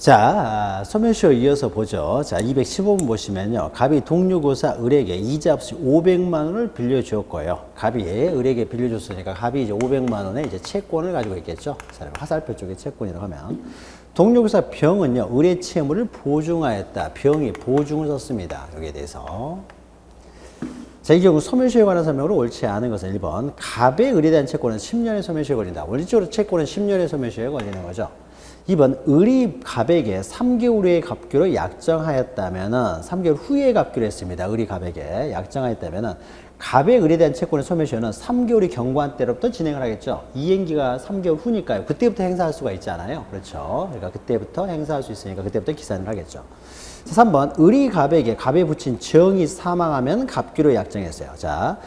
자, 소멸시효 이어서 보죠. 자, 215번 보시면요. 갑이 동료고사 을에게 이자 없이 500만 원을 빌려주었고요. 갑이 을에게 빌려줬으니까 갑이 이제 500만 원의 이제 채권을 가지고 있겠죠. 자, 화살표 쪽에 채권이라고 하면 동료고사 병은요. 을의 채무를 보증하였다. 병이 보증을 썼습니다. 여기에 대해서. 자, 이 경우 소멸시효에 관한 설명으로 옳지 않은 것은 1번. 갑의 을에 대한 채권은 10년의 소멸시효에 걸린다. 원리적으로 채권은 10년의 소멸시효에 걸리는 거죠. 2번, 을이 갑에게 3개월 후에 갚기로 약정하였다면은 3개월 후에 갚기로 했습니다. 을이 갑에게 약정하였다면은 갑의 을에 대한 채권의 소멸시효는 3개월이 경과한 때로부터 진행을 하겠죠. 이행기가 3개월 후니까요. 그때부터 행사할 수가 있잖아요. 그렇죠. 그러니까 그때부터 행사할 수 있으니까 그때부터 기산을 하겠죠. 자, 3번, 을이 갑에게 갑에 붙인 정이 사망하면 갚기로 약정했어요. 자,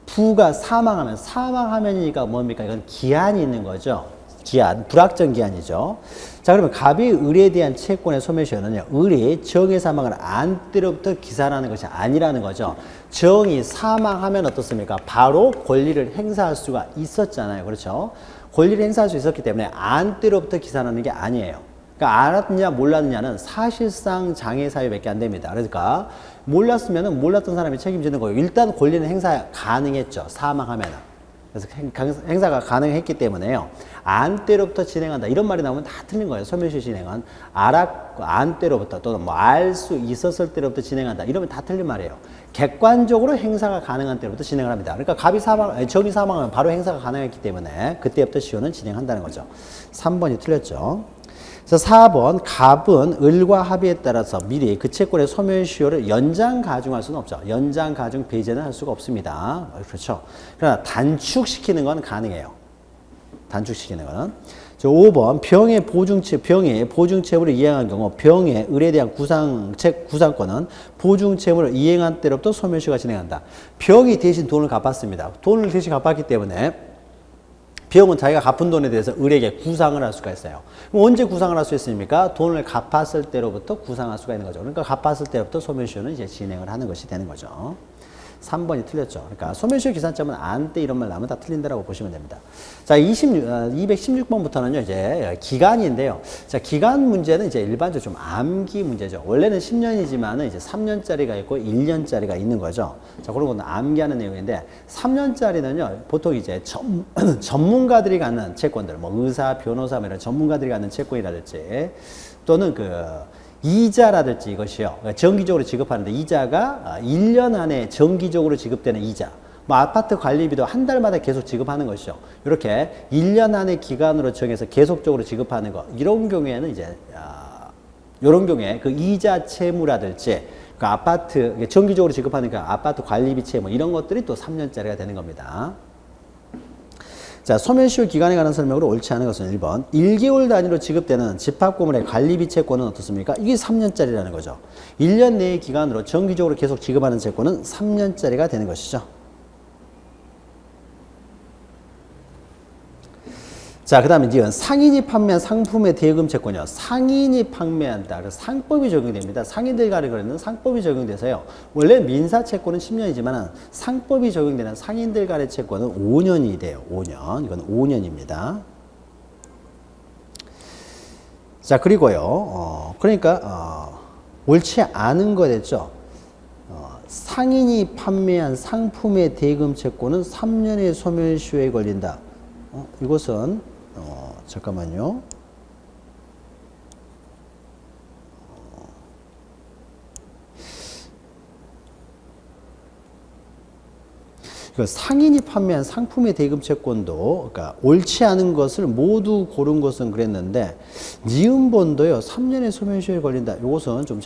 부가 사망하면이니까 뭡니까? 이건 기한이 있는 거죠. 기한, 불확정 기한이죠. 자, 그러면 갑이 을에 대한 채권의 소멸시효는요, 을이 정의 사망을 안 때로부터 기산하는 것이 아니라는 거죠. 정이 사망하면 어떻습니까? 바로 권리를 행사할 수가 있었잖아요. 그렇죠? 권리를 행사할 수 있었기 때문에 안 때로부터 기산하는 게 아니에요. 그러니까 알았느냐 몰랐느냐는 사실상 장애 사유밖에 안 됩니다. 그러니까 몰랐으면은 몰랐던 사람이 책임지는 거예요. 일단 권리는 행사 가능했죠. 사망하면은. 그래서 행사가 가능했기 때문에요. 안 때로부터 진행한다. 이런 말이 나오면 다 틀린 거예요. 소멸시효 진행은. 안 때로부터 또는 뭐 알 수 있었을 때로부터 진행한다. 이러면 다 틀린 말이에요. 객관적으로 행사가 가능한 때로부터 진행을 합니다. 그러니까 정이 사망하면 바로 행사가 가능했기 때문에 그때부터 시효는 진행한다는 거죠. 3번이 틀렸죠. 자, 4번, 갑은 을과 합의에 따라서 미리 그 채권의 소멸시효를 연장 가중할 수는 없죠. 연장 가중 배제는 할 수가 없습니다. 그렇죠. 그러나 단축시키는 건 가능해요. 단축시키는 거는. 자, 5번, 병의 보증채무를 이행한 경우 병의 을에 대한 구상권은 보증채무를 이행한 때로부터 소멸시효가 진행한다. 병이 대신 돈을 갚았습니다. 돈을 대신 갚았기 때문에 병은 자기가 갚은 돈에 대해서 을에게 구상을 할 수가 있어요. 그럼 언제 구상을 할 수 있습니까? 돈을 갚았을 때로부터 구상할 수가 있는 거죠. 그러니까 갚았을 때부터 소멸시효는 이제 진행을 하는 것이 되는 거죠. 3번이 틀렸죠. 그러니까 소멸시효 기산점은 안 때 이런 말 나오면 다 틀린다라고 보시면 됩니다. 자, 216번부터는요, 이제 기간인데요. 자, 기간 문제는 이제 일반적으로 좀 암기 문제죠. 원래는 10년이지만은 이제 3년짜리가 있고 1년짜리가 있는 거죠. 자, 그런 건 암기하는 내용인데 3년짜리는요, 보통 이제 전문가들이 갖는 채권들, 뭐 의사, 변호사, 이런 전문가들이 갖는 채권이라든지 또는 이자라든지 이것이요. 정기적으로 지급하는데 이자가 1년 안에 정기적으로 지급되는 이자. 뭐 아파트 관리비도 한 달마다 계속 지급하는 것이죠. 이렇게 1년 안에 기간으로 정해서 계속적으로 지급하는 것. 이런 경우에는 이제 이런 경우에 그 이자 채무라든지 그 아파트 정기적으로 지급하는 그 아파트 관리비 채무 이런 것들이 또 3년짜리가 되는 겁니다. 자, 소멸시효 기간에 관한 설명으로 옳지 않은 것은 1번. 1개월 단위로 지급되는 집합건물의 관리비 채권은 어떻습니까? 이게 3년짜리라는 거죠. 1년 내의 기간으로 정기적으로 계속 지급하는 채권은 3년짜리가 되는 것이죠. 자, 그 다음에 이제 상인이 판매한 상품의 대금 채권이요. 상인이 판매한다. 그래서 상법이 적용됩니다. 상인들 간에 거래는 상법이 적용돼서요. 원래 민사 채권은 10년이지만 상법이 적용되는 상인들 간의 채권은 5년이 돼요. 5년. 이건 5년입니다. 자, 그리고요. 그러니까 옳지 않은 거 됐죠. 상인이 판매한 상품의 대금 채권은 3년의 소멸시효에 걸린다. 이것은 잠깐만요. 상인이 판매한 상품의 대금 채권도, 그러니까 옳지 않은 것을 모두 고른 것은 그랬는데, 니은본도요, 3년의 소멸시효에 걸린다. 이것은 좀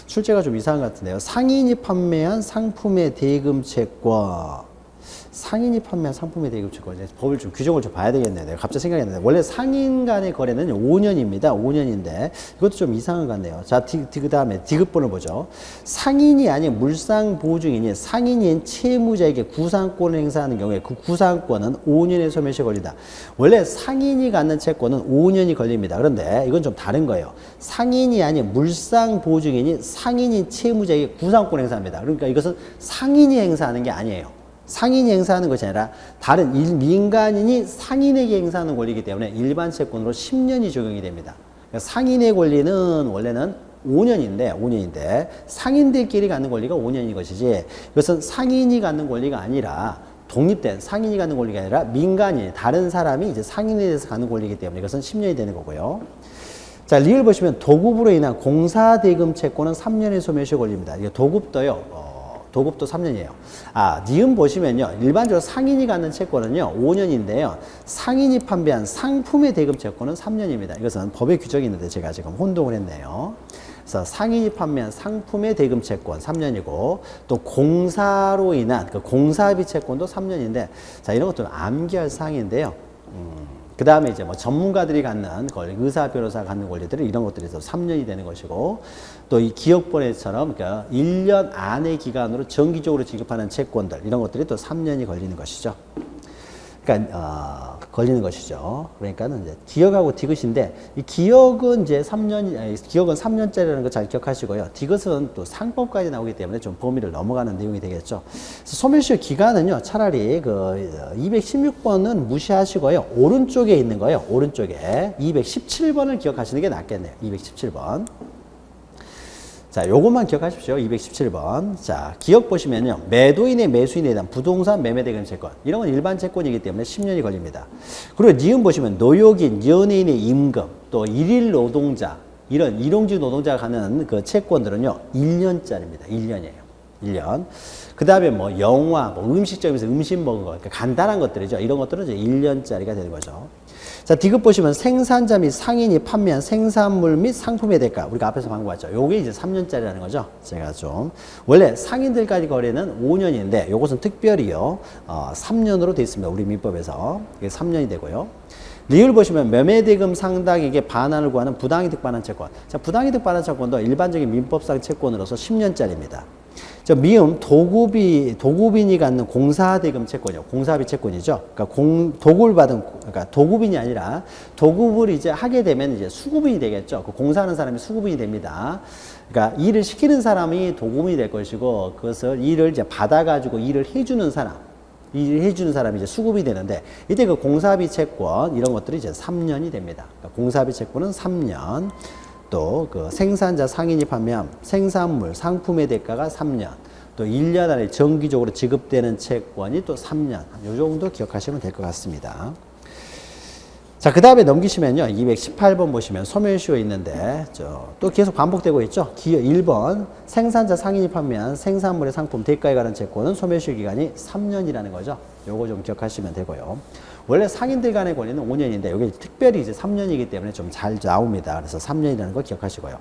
출제가 좀 이상한 것 같은데요. 상인이 판매한 상품의 대금 채권. 상인이 판매한 상품의 대금 채권. 법을 좀 규정을 좀 봐야 되겠네요. 내가 갑자기 생각이 났는데. 원래 상인 간의 거래는 5년입니다. 5년인데. 이것도 좀 이상한 것 같네요. 자, 그 다음에 디귿번을 보죠. 상인이 아닌 물상보증인이 상인인 채무자에게 구상권을 행사하는 경우에 그 구상권은 5년의 소멸시효에 걸린다. 원래 상인이 갖는 채권은 5년이 걸립니다. 그런데 이건 좀 다른 거예요. 상인이 아닌 물상보증인이 상인인 채무자에게 구상권을 행사합니다. 그러니까 이것은 상인이 행사하는 게 아니에요. 상인이 행사하는 것이 아니라 다른 민간인이 상인에게 행사하는 권리이기 때문에 일반 채권으로 10년이 적용이 됩니다. 상인의 권리는 원래는 5년인데 상인들끼리 갖는 권리가 5년인 것이지 이것은 상인이 갖는 권리가 아니라 독립된 상인이 갖는 권리가 아니라 민간인 다른 사람이 이제 상인에 대해서 갖는 권리이기 때문에 이것은 10년이 되는 거고요. 자, 리을 보시면 도급으로 인한 공사대금 채권은 3년의 소멸시효 권리입니다. 이게 도급도요. 도급도 3년이에요. 아, 니은 보시면요. 일반적으로 상인이 갖는 채권은요. 5년인데요. 상인이 판매한 상품의 대금 채권은 3년입니다. 이것은 법의 규정이 있는데 제가 지금 혼동을 했네요. 그래서 상인이 판매한 상품의 대금 채권 3년이고 또 공사로 인한 그 공사비 채권도 3년인데 자, 이런 것도 암기할 사항인데요. 그 다음에 이제 뭐 전문가들이 갖는 권리, 의사, 변호사가 갖는 권리들은 이런 것들에서 3년이 되는 것이고 또 이 기업권에처럼 그러니까 1년 안의 기간으로 정기적으로 지급하는 채권들 이런 것들이 또 3년이 걸리는 것이죠. 그러니까 걸리는 것이죠. 그러니까는 이제 기억하고 디귿인데 이 기억은 이제 3년, 기억은 3년짜리라는 거 잘 기억하시고요. 디귿은 또 상법까지 나오기 때문에 좀 범위를 넘어가는 내용이 되겠죠. 그래서 소멸시효 기간은요, 차라리 그 216번은 무시하시고요. 오른쪽에 있는 거예요. 오른쪽에 217번을 기억하시는 게 낫겠네요. 217번. 자, 요것만 기억하십시오. 217번. 자, 기억 보시면요. 매도인의 매수인에 대한 부동산 매매 대금 채권. 이런 건 일반 채권이기 때문에 10년이 걸립니다. 그리고 니은 보시면 노역인, 연예인의 임금, 또 일일 노동자, 이런 일용직 노동자가 가는 그 채권들은요. 1년짜리입니다. 1년이에요. 1년. 그 다음에 뭐 영화, 뭐 음식점에서 음식 먹은 거, 그러니까 간단한 것들이죠. 이런 것들은 이제 1년짜리가 되는 거죠. 자, 디귿 보시면 생산자 및 상인이 판매한 생산물 및 상품의 대가. 우리가 앞에서 방금 봤죠. 요게 이제 3년짜리라는 거죠. 제가 좀. 원래 상인들까지 거래는 5년인데 요것은 특별히요. 3년으로 되어 있습니다. 우리 민법에서. 이게 3년이 되고요. 리을 보시면 매매대금 상당에게 반환을 구하는 부당이득 반환 채권. 자, 부당이득 반환 채권도 일반적인 민법상 채권으로서 10년짜리입니다. 저 미음 도급인이 갖는 공사대금 채권이요. 공사비 채권이죠. 그러니까 도급을 받은 그러니까 도급인이 아니라 도급을 이제 하게 되면 이제 수급인이 되겠죠. 그 공사하는 사람이 수급인이 됩니다. 그러니까 일을 시키는 사람이 도급인이 될 것이고 그것을 일을 이제 받아가지고 일을 해주는 사람. 일을 해주는 사람이 이제 수급이 되는데 이때 그 공사비 채권 이런 것들이 이제 3년이 됩니다. 그러니까 공사비 채권은 3년. 또 그 생산자 상인이 판매한 생산물 상품의 대가가 3년 또 1년 안에 정기적으로 지급되는 채권이 또 3년 이 정도 기억하시면 될 것 같습니다. 자, 그 다음에 넘기시면요 218번 보시면 소멸시효 있는데 또 계속 반복되고 있죠. 1번 생산자 상인이 판매한 생산물의 상품 대가에 관한 채권은 소멸시효 기간이 3년이라는 거죠. 요거 좀 기억하시면 되고요. 원래 상인들 간의 권리는 5년인데 여기 특별히 이제 3년이기 때문에 좀 잘 나옵니다. 그래서 3년이라는 거 기억하시고요.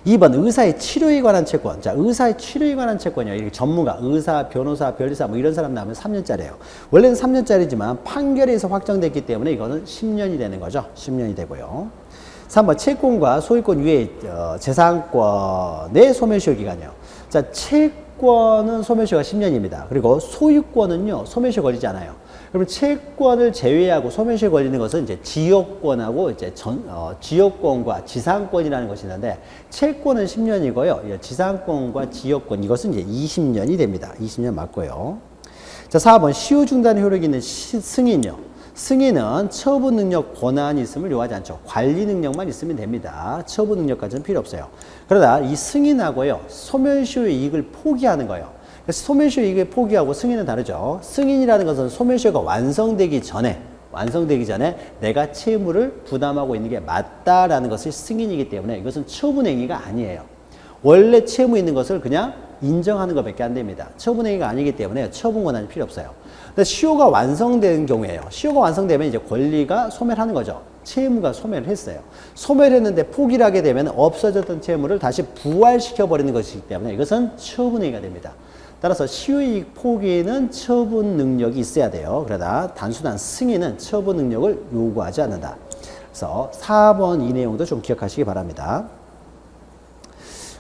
2번 의사의 치료에 관한 채권. 자, 의사의 치료에 관한 채권이요. 이렇게 전문가, 의사, 변호사, 변리사 뭐 이런 사람 나오면 3년짜리예요. 원래는 3년짜리지만 판결에서 확정됐기 때문에 이거는 10년이 되는 거죠. 10년이 되고요. 3번 채권과 소유권 위에 재산권의 소멸시효 기간이요. 자, 채권은 소멸시효가 10년입니다. 그리고 소유권은요. 소멸시효 걸리지 않아요. 그러면 채권을 제외하고 소멸시효 걸리는 것은 이제 지역권하고 이제 지역권과 지상권이라는 것이 있는데 채권은 10년이고요. 지상권과 지역권 이것은 이제 20년이 됩니다. 20년 맞고요. 자, 4번 시효 중단 효력이 있는 승인이요. 승인은 처분 능력 권한이 있음을 요하지 않죠. 관리 능력만 있으면 됩니다. 처분 능력까지는 필요 없어요. 그러다 이 승인하고요. 소멸시효의 이익을 포기하는 거예요. 소멸시효 이익을 포기하고 승인은 다르죠. 승인이라는 것은 소멸시효가 완성되기 전에 내가 채무를 부담하고 있는 게 맞다라는 것이 승인이기 때문에 이것은 처분행위가 아니에요. 원래 채무 있는 것을 그냥 인정하는 것밖에 안 됩니다. 처분행위가 아니기 때문에 처분 권한이 필요 없어요. 근데 시효가 완성된 경우에요. 시효가 완성되면 이제 권리가 소멸하는 거죠. 채무가 소멸을 했어요. 소멸했는데 포기를 하게 되면 없어졌던 채무를 다시 부활시켜 버리는 것이기 때문에 이것은 처분행위가 됩니다. 따라서 시효이익 포기에는 처분 능력이 있어야 돼요. 그러다 단순한 승인은 처분 능력을 요구하지 않는다. 그래서 4번 이 내용도 좀 기억하시기 바랍니다.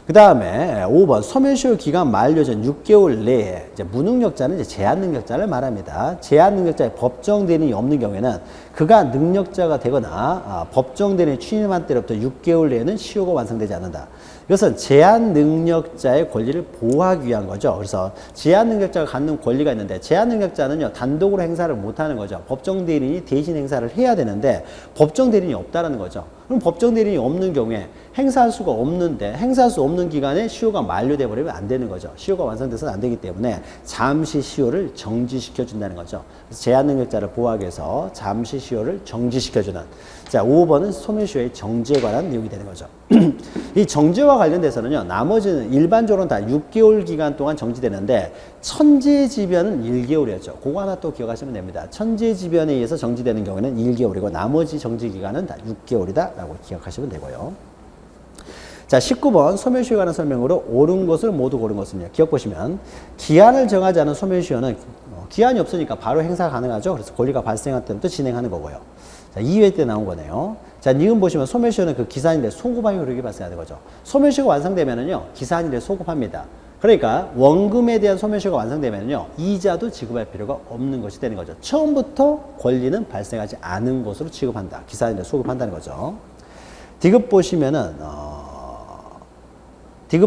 그 다음에 5번 소멸시효 기간 만료 전 6개월 내에 이제 무능력자는 이제 제한능력자를 말합니다. 제한능력자의 법정 대리인이 없는 경우에는 그가 능력자가 되거나 법정 대리인이 취임한 때로부터 6개월 내에는 시효가 완성되지 않는다. 이것은 제한 능력자의 권리를 보호하기 위한 거죠. 그래서 제한 능력자가 갖는 권리가 있는데 제한 능력자는요 단독으로 행사를 못하는 거죠. 법정 대리인이 대신 행사를 해야 되는데 법정 대리인이 없다라는 거죠. 그럼 법정 대리인이 없는 경우에 행사할 수가 없는데 행사할 수 없는 기간에 시효가 만료돼 버리면 안 되는 거죠. 시효가 완성돼서는 안 되기 때문에 잠시 시효를 정지시켜 준다는 거죠. 그래서 제한 능력자를 보호하기 위해서 잠시 시효를 정지시켜 주는. 자, 5번은 소멸시효의 정지에 관한 내용이 되는 거죠. 이 정지와 관련돼서는요, 나머지는 일반적으로는 다 6개월 기간 동안 정지되는데, 천재지변은 1개월이었죠. 그거 하나 또 기억하시면 됩니다. 천재지변에 의해서 정지되는 경우에는 1개월이고, 나머지 정지 기간은 다 6개월이다. 라고 기억하시면 되고요. 자, 19번 소멸시효에 관한 설명으로 옳은 것을 모두 고른 것은요. 기억 보시면, 기한을 정하지 않은 소멸시효는 기한이 없으니까 바로 행사가 가능하죠. 그래서 권리가 발생할 때부터 진행하는 거고요. 자, 2회 때 나온 거네요. 자, 니은 보시면 소멸시효는 그 기산일에 소급할 효력이 발생하는 거죠. 소멸시효가 완성되면은요, 기산일에 소급합니다. 그러니까 원금에 대한 소멸시효가 완성되면은요, 이자도 지급할 필요가 없는 것이 되는 거죠. 처음부터 권리는 발생하지 않은 것으로 취급한다. 기산일에 소급한다는 거죠. 디귿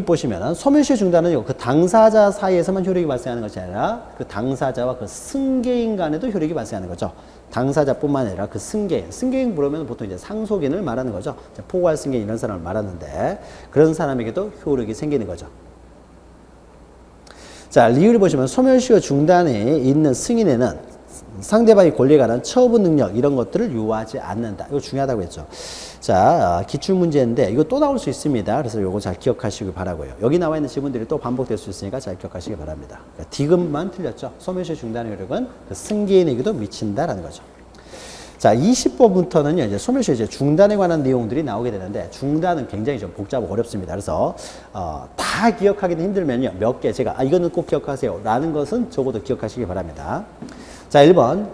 보시면은 소멸시효 중단은 그 당사자 사이에서만 효력이 발생하는 것이 아니라 그 당사자와 그 승계인 간에도 효력이 발생하는 거죠. 당사자뿐만 아니라 그 승계인 부르면 보통 이제 상속인을 말하는 거죠. 포괄 승계인 이런 사람을 말하는데 그런 사람에게도 효력이 생기는 거죠. 자, 리을을 보시면 소멸시효 중단에 있는 승인에는 상대방의 권리에 관한 처분 능력 이런 것들을 요하지 않는다. 이거 중요하다고 했죠. 자, 기출문제인데 이거 또 나올 수 있습니다. 그래서 이거 잘 기억하시기 바라고요. 여기 나와 있는 지문들이 또 반복될 수 있으니까 잘 기억하시기 바랍니다. 그러니까 디귿만 틀렸죠. 소멸시효 중단의 효력은 그 승계인에게도 미친다라는 거죠. 자, 20번부터는요, 이제 소멸시효 이제 중단에 관한 내용들이 나오게 되는데, 중단은 굉장히 좀 복잡하고 어렵습니다. 그래서, 다 기억하기는 힘들면요, 몇 개 제가, 이거는 꼭 기억하세요. 라는 것은 적어도 기억하시기 바랍니다. 자, 1번,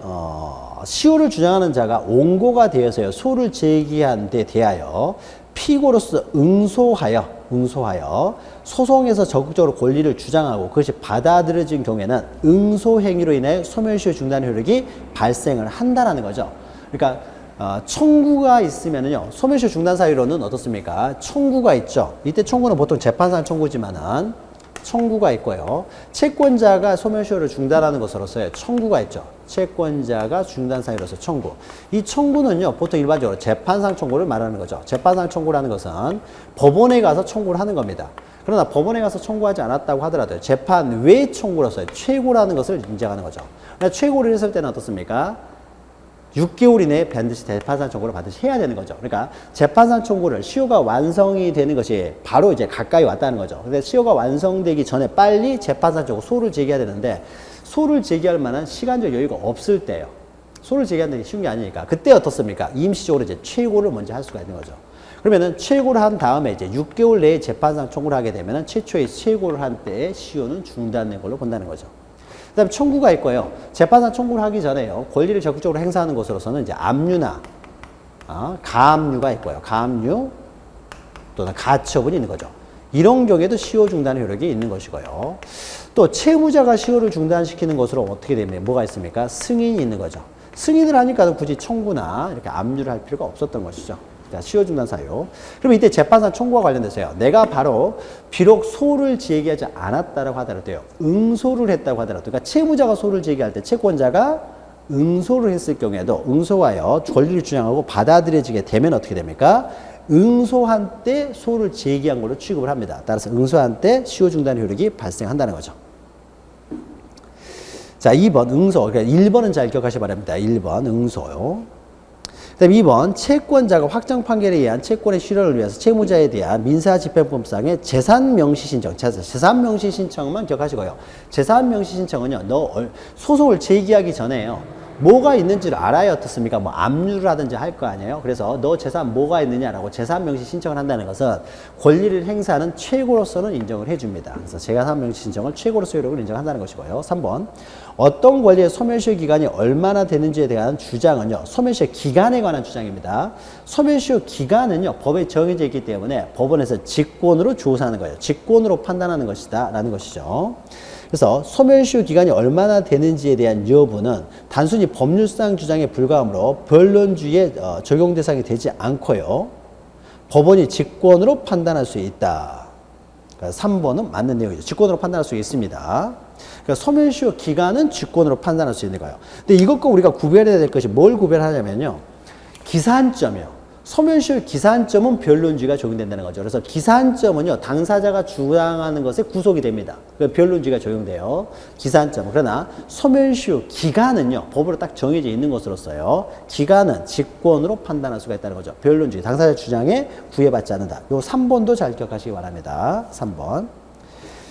시효를 주장하는 자가 원고가 되어서요, 소를 제기한 데 대하여 피고로서 응소하여 소송에서 적극적으로 권리를 주장하고 그것이 받아들여진 경우에는 응소 행위로 인해 소멸시효 중단 효력이 발생을 한다라는 거죠. 그러니까 청구가 있으면은요, 소멸시효 중단 사유로는 어떻습니까? 청구가 있죠. 이때 청구는 보통 재판상 청구지만은 청구가 있고요. 채권자가 소멸시효를 중단하는 것으로서의 청구가 있죠. 채권자가 중단 사유로서 청구. 이 청구는요, 보통 일반적으로 재판상 청구를 말하는 거죠. 재판상 청구라는 것은 법원에 가서 청구를 하는 겁니다. 그러나 법원에 가서 청구하지 않았다고 하더라도 재판 외 청구로서의 최고라는 것을 인정하는 거죠. 그러니까 최고를 했을 때는 어떻습니까? 6개월 이내에 반드시 재판상 청구를 반드시 해야 되는 거죠. 그러니까 재판상 청구를 시효가 완성이 되는 것이 바로 이제 가까이 왔다는 거죠. 근데 시효가 완성되기 전에 빨리 재판상 청구 소를 제기해야 되는데 소를 제기할 만한 시간적 여유가 없을 때요. 소를 제기하는 게 쉬운 게 아니니까 그때 어떻습니까? 임시적으로 이제 최고를 먼저 할 수가 있는 거죠. 그러면은 최고를 한 다음에 이제 6개월 내에 재판상 청구를 하게 되면은 최초의 최고를 한 때의 시효는 중단된 걸로 본다는 거죠. 그 다음에 청구가 있고요. 재판상 청구를 하기 전에요. 권리를 적극적으로 행사하는 것으로서는 이제 압류나, 가압류가 있고요. 가압류 또는 가처분이 있는 거죠. 이런 경우에도 시효 중단 효력이 있는 것이고요. 또 채무자가 시효를 중단시키는 것으로 어떻게 됩니까? 뭐가 있습니까? 승인이 있는 거죠. 승인을 하니까 굳이 청구나 이렇게 압류를 할 필요가 없었던 것이죠. 시효 중단 사유. 그럼 이때 재판상 청구와 관련돼서요. 내가 바로 비록 소를 제기하지 않았다라고 하더라도요. 응소를 했다고 하더라도 그러니까 채무자가 소를 제기할 때 채권자가 응소를 했을 경우에도 응소하여 권리를 주장하고 받아들여지게 되면 어떻게 됩니까? 응소한 때 소를 제기한 걸로 취급을 합니다. 따라서 응소한 때 시효 중단 효력이 발생한다는 거죠. 자, 2번 응소. 그러니까 1번은 잘 기억하시기 바랍니다. 1번 응소요. 그 다음에 2번 채권자가 확정 판결에 의한 채권의 실현을 위해서 채무자에 대한 민사집행법상의 재산명시신청, 재산명시신청만 기억하시고요. 재산명시신청은요, 소송을 제기하기 전에요, 뭐가 있는지를 알아야 어떻습니까? 뭐 압류를 하든지 할 거 아니에요. 그래서 너 재산 뭐가 있느냐라고 재산명시 신청을 한다는 것은 권리를 행사하는 최고로서는 인정을 해줍니다. 그래서 재산명시 신청을 최고로서 효력을 인정한다는 것이고요. 3번 어떤 권리의 소멸시효 기간이 얼마나 되는지에 대한 주장은요, 소멸시효 기간에 관한 주장입니다. 소멸시효 기간은요, 법에 정해져 있기 때문에 법원에서 직권으로 조사하는 거예요. 직권으로 판단하는 것이다 라는 것이죠. 그래서 소멸시효 기간이 얼마나 되는지에 대한 여부는 단순히 법률상 주장에 불과하므로 변론주의의 적용 대상이 되지 않고요. 법원이 직권으로 판단할 수 있다. 그러니까 3번은 맞는 내용이죠. 직권으로 판단할 수 있습니다. 그러니까 소멸시효 기간은 직권으로 판단할 수 있는 거예요. 근데 이것과 우리가 구별해야 될 것이 뭘 구별하냐면요. 기산점이요. 소멸시효 기산점은 변론주의가 적용된다는 거죠. 그래서 기산점은요, 당사자가 주장하는 것에 구속이 됩니다. 그러니까 변론주의가 적용돼요. 기산점. 그러나 소멸시효 기간은요, 법으로 딱 정해져 있는 것으로서요, 기간은 직권으로 판단할 수가 있다는 거죠. 변론주의. 당사자 주장에 구애받지 않는다. 요 3번도 잘 기억하시기 바랍니다. 3번.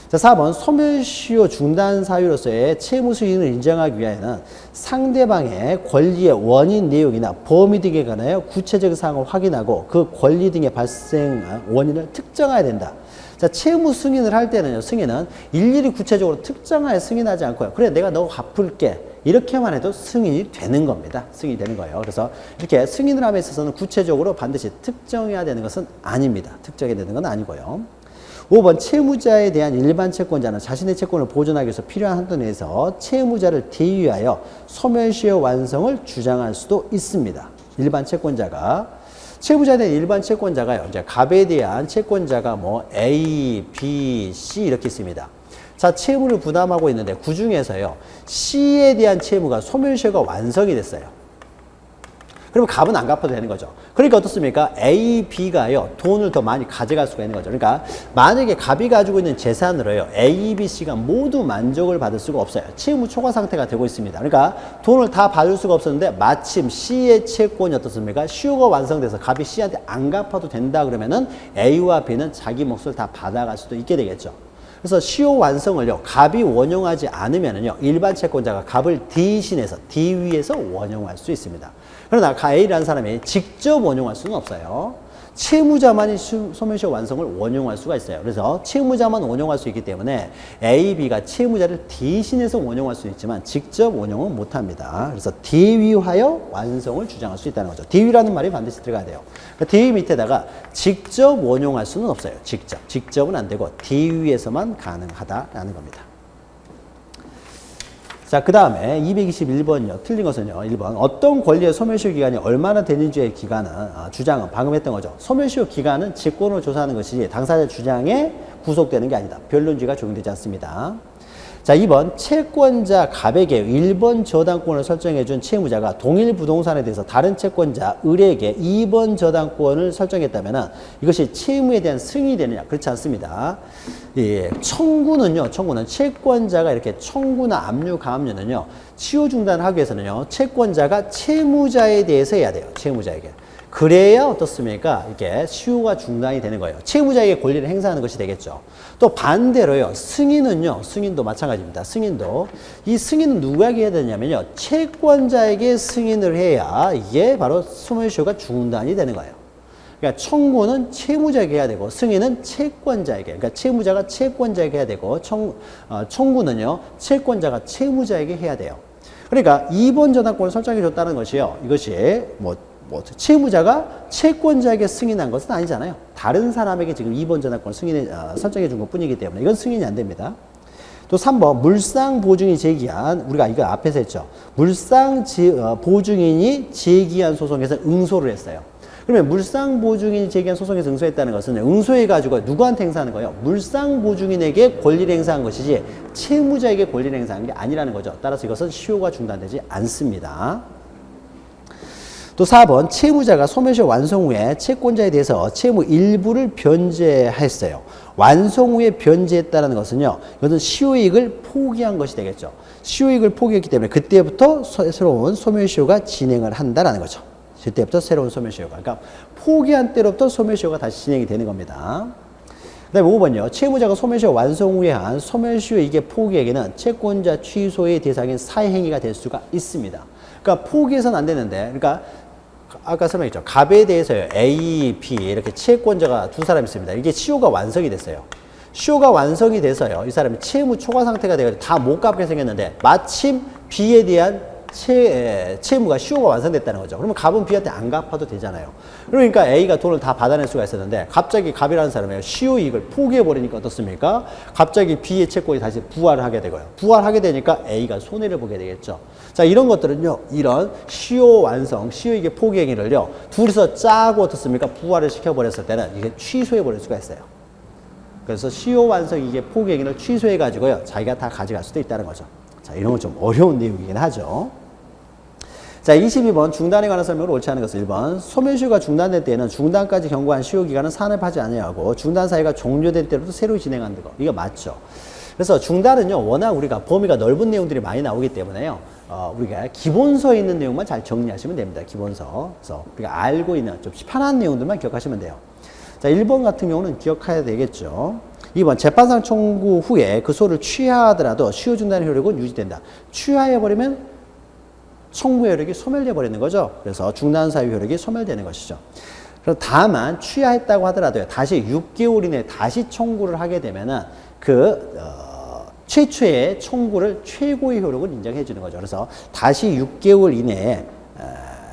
자, 4번 소멸시효 중단 사유로서의 채무 수익을 인정하기 위하여는 상대방의 권리의 원인 내용이나 범위 등에 관하여 구체적인 사항을 확인하고 그 권리 등의 발생 원인을 특정해야 된다. 자, 채무 승인을 할 때는요, 승인은 일일이 구체적으로 특정하여 승인하지 않고요. 그래, 내가 너 갚을게. 이렇게만 해도 승인이 되는 겁니다. 승인이 되는 거예요. 그래서 이렇게 승인을 함에 있어서는 구체적으로 반드시 특정해야 되는 것은 아닙니다. 특정해야 되는 건 아니고요. 5번 채무자에 대한 일반 채권자는 자신의 채권을 보존하기 위해서 필요한 한도 내에서 채무자를 대위하여 소멸시효 완성을 주장할 수도 있습니다. 일반 채권자가 채무자에 대한 일반 채권자가요. 이제 갑에 대한 채권자가 뭐 A, B, C 이렇게 있습니다. 자, 채무를 부담하고 있는데 그 중에서요. C에 대한 채무가 소멸시효가 완성이 됐어요. 그러면 갑은 안 갚아도 되는 거죠. 그러니까 어떻습니까? A, B가요, 돈을 더 많이 가져갈 수가 있는 거죠. 그러니까 만약에 갑이 가지고 있는 재산으로요, A, B, C가 모두 만족을 받을 수가 없어요. 채무 초과 상태가 되고 있습니다. 그러니까 돈을 다 받을 수가 없었는데 마침 C의 채권이 어떻습니까? 시효가 완성돼서 갑이 C한테 안 갚아도 된다 그러면은 A와 B는 자기 몫을 다 받아갈 수도 있게 되겠죠. 그래서 시효 완성을요, 갑이 원용하지 않으면은요, 일반 채권자가 갑을 대신해서, 대위해서 원용할 수 있습니다. 그러나 A라는 사람이 직접 원용할 수는 없어요. 채무자만이 소멸시효 완성을 원용할 수가 있어요. 그래서 채무자만 원용할 수 있기 때문에 A, B가 채무자를 대신해서 원용할 수 있지만 직접 원용은 못합니다. 그래서 대위하여 완성을 주장할 수 있다는 거죠. 대위라는 말이 반드시 들어가야 돼요. 그러니까 대위 밑에다가 직접 원용할 수는 없어요. 직접은 안 되고 대위에서만 가능하다라는 겁니다. 자, 그 다음에 221번이요. 틀린 것은요. 1번. 어떤 권리의 소멸시효 기간이 얼마나 되는지의 기간은, 주장은 방금 했던 거죠. 소멸시효 기간은 직권으로 조사하는 것이지 당사자 주장에 구속되는 게 아니다. 변론주의가 적용되지 않습니다. 자, 2번. 채권자 갑에게 1번 저당권을 설정해 준 채무자가 동일 부동산에 대해서 다른 채권자 을에게 2번 저당권을 설정했다면 이것이 채무에 대한 승인이 되느냐? 그렇지 않습니다. 예, 청구는 채권자가 이렇게 청구나 압류, 가압류는요, 시효 중단을 하기 위해서는요, 채권자가 채무자에 대해서 해야 돼요. 채무자에게. 그래야 어떻습니까? 이게 시효가 중단이 되는 거예요. 채무자에게 권리를 행사하는 것이 되겠죠. 또 반대로요, 승인도 마찬가지입니다. 이 승인은 누구에게 해야 되냐면요, 채권자에게 승인을 해야 이게 바로 소멸시효가 중단이 되는 거예요. 그러니까 청구는 채무자에게 해야 되고 승인은 채권자에게, 그러니까 채무자가 채권자에게 해야 되고 청구는요, 채권자가 채무자에게 해야 돼요. 그러니까 2번 저당권을 설정해 줬다는 것이요, 이것이 채무자가 채권자에게 승인한 것은 아니잖아요. 다른 사람에게 지금 2번 저당권을 설정해 준 것 뿐이기 때문에 이건 승인이 안 됩니다. 또 3번 물상 보증인이 제기한, 우리가 이거 앞에서 했죠. 물상 보증인이 제기한 소송에서 응소를 했어요. 그러면 물상 보증인이 제기한 소송에서 응소했다는 것은 응소해가지고 누구한테 행사하는 거예요? 물상 보증인에게 권리를 행사한 것이지 채무자에게 권리를 행사한 게 아니라는 거죠. 따라서 이것은 시효가 중단되지 않습니다. 또 4번 채무자가 소멸시효 완성 후에 채권자에 대해서 채무 일부를 변제했어요. 완성 후에 변제했다는 것은요, 이것은 시효이익을 포기한 것이 되겠죠. 시효이익을 포기했기 때문에 그때부터 새로운 소멸시효가 진행을 한다는 거죠. 그때부터 새로운 소멸시효가, 그러니까 포기한 때로부터 소멸시효가 다시 진행이 되는 겁니다. 그 다음에 5번요. 채무자가 소멸시효 완성 후에 한 소멸시효이익의 포기에게는 채권자 취소의 대상인 사회행위가 될 수가 있습니다. 그러니까 포기해서는 안 되는데, 그러니까 아까 설명했죠. 갑에 대해서요, A, B 이렇게 채권자가 두 사람이 있습니다. 이게 시효가 완성이 됐어요. 시효가 완성이 돼서요, 이 사람이 채무 초과 상태가 돼가지고 다 못 갚게 생겼는데 마침 B에 대한 채무가 시효가 완성됐다는 거죠. 그러면 갑은 B한테 안 갚아도 되잖아요. 그러니까 A가 돈을 다 받아낼 수가 있었는데 갑자기 갑이라는 사람이 시효 이익을 포기해버리니까 어떻습니까? 갑자기 B의 채권이 다시 부활을 하게 되고요. 부활하게 되니까 A가 손해를 보게 되겠죠. 자, 이런 것들은요, 이런 시효 완성, 시효 이익의 포기 행위를요, 둘이서 짜고 어떻습니까? 부활을 시켜버렸을 때는 이게 취소해버릴 수가 있어요. 그래서 시효 완성 이익의 포기 행위를 취소해가지고요, 자기가 다 가져갈 수도 있다는 거죠. 자, 이런 건 좀 어려운 내용이긴 하죠. 자, 22번 중단에 관한 설명을 옳지 않은 것은 1번 소멸시효가 중단될 때에는 중단까지 경고한 시효기간은 산업하지 아니하고 중단 사유가 종료될 때로도 새로 진행하는 거. 이거 맞죠. 그래서 중단은요, 워낙 우리가 범위가 넓은 내용들이 많이 나오기 때문에요, 우리가 기본서에 있는 내용만 잘 정리하시면 됩니다. 기본서. 그래서 우리가 알고 있는 좀 편한 내용들만 기억하시면 돼요. 자, 1번 같은 경우는 기억해야 되겠죠. 2번 재판상 청구 후에 그 소를 취하하더라도 시효 중단의 효력은 유지된다. 취하해버리면 청구 효력이 소멸돼 버리는 거죠. 그래서 중단 사유 효력이 소멸되는 것이죠. 그럼 다만 취하했다고 하더라도 다시 6개월 이내에 다시 청구를 하게 되면은 최초의 청구를 최고의 효력을 인정해 주는 거죠. 그래서 다시 6개월 이내에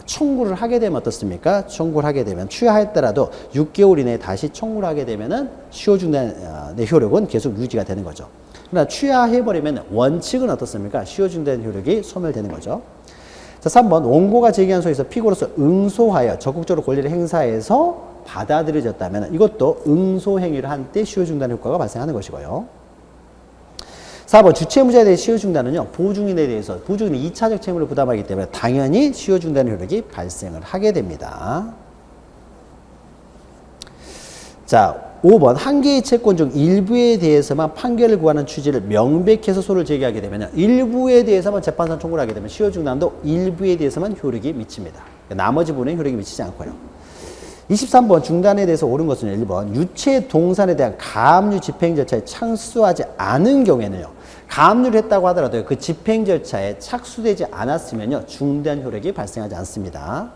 청구를 하게 되면 어떻습니까? 청구를 하게 되면 취하했더라도 6개월 이내에 다시 청구를 하게 되면은 시효 중단의 효력은 계속 유지가 되는 거죠. 그러나 취하해버리면 원칙은 어떻습니까? 시효 중단 효력이 소멸되는 거죠. 자, 3번 원고가 제기한 소에서 피고로서 응소하여 적극적으로 권리를 행사해서 받아들여졌다면 이것도 응소 행위를 한 때 시효 중단 효과가 발생하는 것이고요. 4번 주채무자에 대해 시효 중단은요, 보증인에 대해서 보증인이 2차적 채무를 부담하기 때문에 당연히 시효 중단 효력이 발생을 하게 됩니다. 자, 5번 한 개의 채권 중 일부에 대해서만 판결을 구하는 취지를 명백해서 소를 제기하게 되면 일부에 대해서만 재판상 청구를 하게 되면 시효 중단도 일부에 대해서만 효력이 미칩니다. 나머지 부분에 효력이 미치지 않고요. 23번 중단에 대해서 옳은 것은 1번 유체 동산에 대한 가압류 집행 절차에 착수하지 않은 경우에는요, 가압류를 했다고 하더라도 그 집행 절차에 착수되지 않았으면요, 중단 효력이 발생하지 않습니다.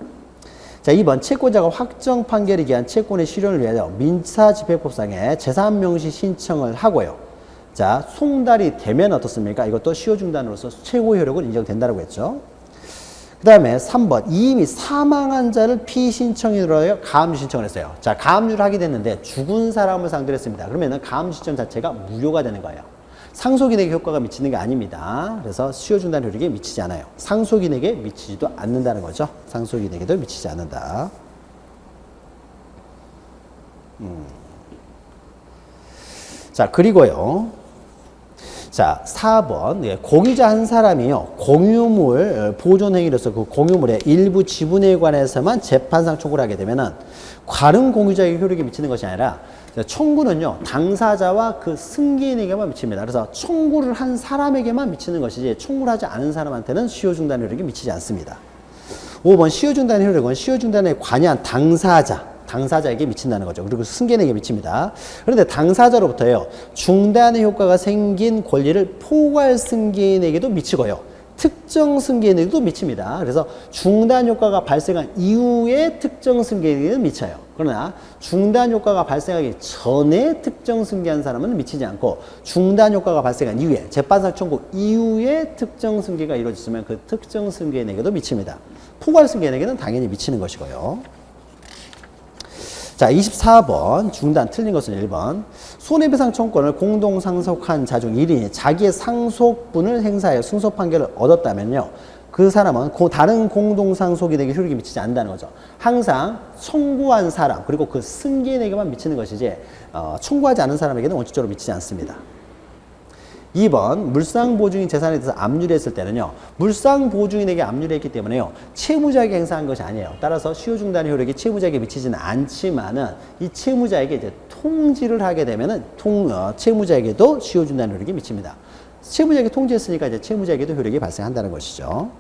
자, 2번 채권자가 확정 판결에 기한 채권의 실현을 위하여 민사집행법상의 재산명시 신청을 하고요. 자, 송달이 되면 어떻습니까? 이것도 시효 중단으로서 최고 효력은 인정된다고 했죠. 그 다음에 3번 이미 사망한 자를 피신청인으로 하여 가압류 신청을 했어요. 자, 가압류를 하게 됐는데 죽은 사람을 상대로 했습니다. 그러면 가압류 신청 자체가 무효가 되는 거예요. 상속인에게 효과가 미치는 게 아닙니다. 그래서 시효 중단 효력이 미치지 않아요. 상속인에게 미치지도 않는다는 거죠. 상속인에게도 미치지 않는다. 자, 그리고요. 자, 4번. 공유자 한 사람이요, 공유물 보존 행위로서 그 공유물의 일부 지분에 관해서만 재판상 청구를 하게 되면은 다른 공유자에게 효력이 미치는 것이 아니라 청구는요, 당사자와 그 승계인에게만 미칩니다. 그래서 청구를 한 사람에게만 미치는 것이지 청구를 하지 않은 사람한테는 시효 중단 효력이 미치지 않습니다. 5번 시효 중단 효력은 시효 중단에 관여한 당사자에게 미친다는 거죠. 그리고 승계인에게 미칩니다. 그런데 당사자로부터요, 중단의 효과가 생긴 권리를 포괄 승계인에게도 미치고요, 특정 승계인에게도 미칩니다. 그래서 중단 효과가 발생한 이후에 특정 승계인에게는 미쳐요. 그러나 중단 효과가 발생하기 전에 특정 승계한 사람은 미치지 않고, 중단 효과가 발생한 이후에 재판상 청구 이후에 특정 승계가 이루어졌으면 그 특정 승계인에게도 미칩니다. 포괄 승계인에게는 당연히 미치는 것이고요. 자, 24번 중단 틀린 것은 1번 손해배상 청구권을 공동 상속한 자 중 1인이 자기의 상속분을 행사하여 승소 판결을 얻었다면요, 그 사람은 다른 공동 상속인에게 효력이 미치지 않는다는 거죠. 항상 청구한 사람 그리고 그 승계인에게만 미치는 것이지 청구하지 않은 사람에게는 원칙적으로 미치지 않습니다. 2번 물상보증인 재산에 대해서 압류를 했을 때는요, 물상보증인에게 압류를 했기 때문에요, 채무자에게 행사한 것이 아니에요. 따라서 시효 중단의 효력이 채무자에게 미치지는 않지만은 이 채무자에게 이제 통지를 하게 되면은 채무자에게도 시효 중단 효력이 미칩니다. 채무자에게 통지했으니까 이제 채무자에게도 효력이 발생한다는 것이죠.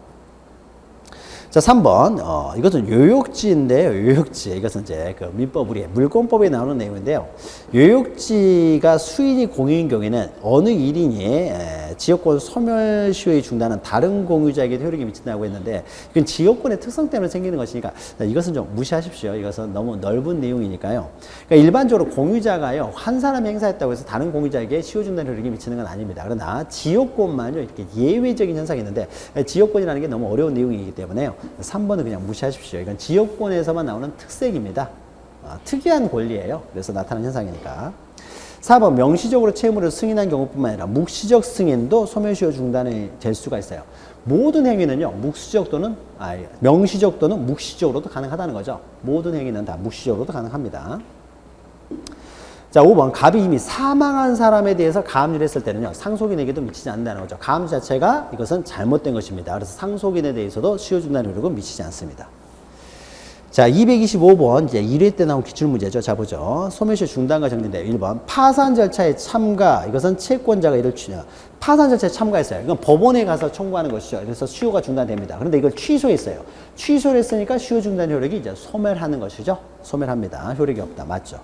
자, 3번. 이것은 요역지인데요. 요역지. 이것은 이제 그 민법 우리 물권법에 나오는 내용인데요. 요역지가 수인이 공유인 경우에는 어느 1인이 지역권 소멸시효의 중단은 다른 공유자에게 효력이 미친다고 했는데 이건 지역권의 특성 때문에 생기는 것이니까 이것은 좀 무시하십시오. 이것은 너무 넓은 내용이니까요. 그러니까 일반적으로 공유자가요. 한 사람이 행사했다고 해서 다른 공유자에게 시효 중단 효력이 미치는 건 아닙니다. 그러나 지역권만요. 이렇게 예외적인 현상이 있는데 지역권이라는 게 너무 어려운 내용이기 때문에요. 3번은 그냥 무시하십시오. 이건 지역권에서만 나오는 특색입니다. 특이한 권리예요. 그래서 나타나는 현상이니까. 4번 명시적으로 채무를 승인한 경우뿐만 아니라 묵시적 승인도 소멸시효 중단이 될 수가 있어요. 모든 행위는요. 명시적 또는 묵시적으로도 가능하다는 거죠. 모든 행위는 다 묵시적으로도 가능합니다. 자, 5번 갑이 이미 사망한 사람에 대해서 가압류를 했을 때는요. 상속인에게도 미치지 않는다는 거죠. 가압류 자체가 이것은 잘못된 것입니다. 그래서 상속인에 대해서도 시효 중단 효력은 미치지 않습니다. 자, 225번 이제 1회 때 나온 기출문제죠. 자, 보죠. 소멸시효 중단과 정리인데 1번 파산 절차에 참가. 이것은 채권자가 이를 파산 절차에 참가했어요. 이건 법원에 가서 청구하는 것이죠. 그래서 시효가 중단됩니다. 그런데 이걸 취소했어요. 취소를 했으니까 시효 중단 효력이 이제 소멸하는 것이죠. 소멸합니다. 효력이 없다. 맞죠?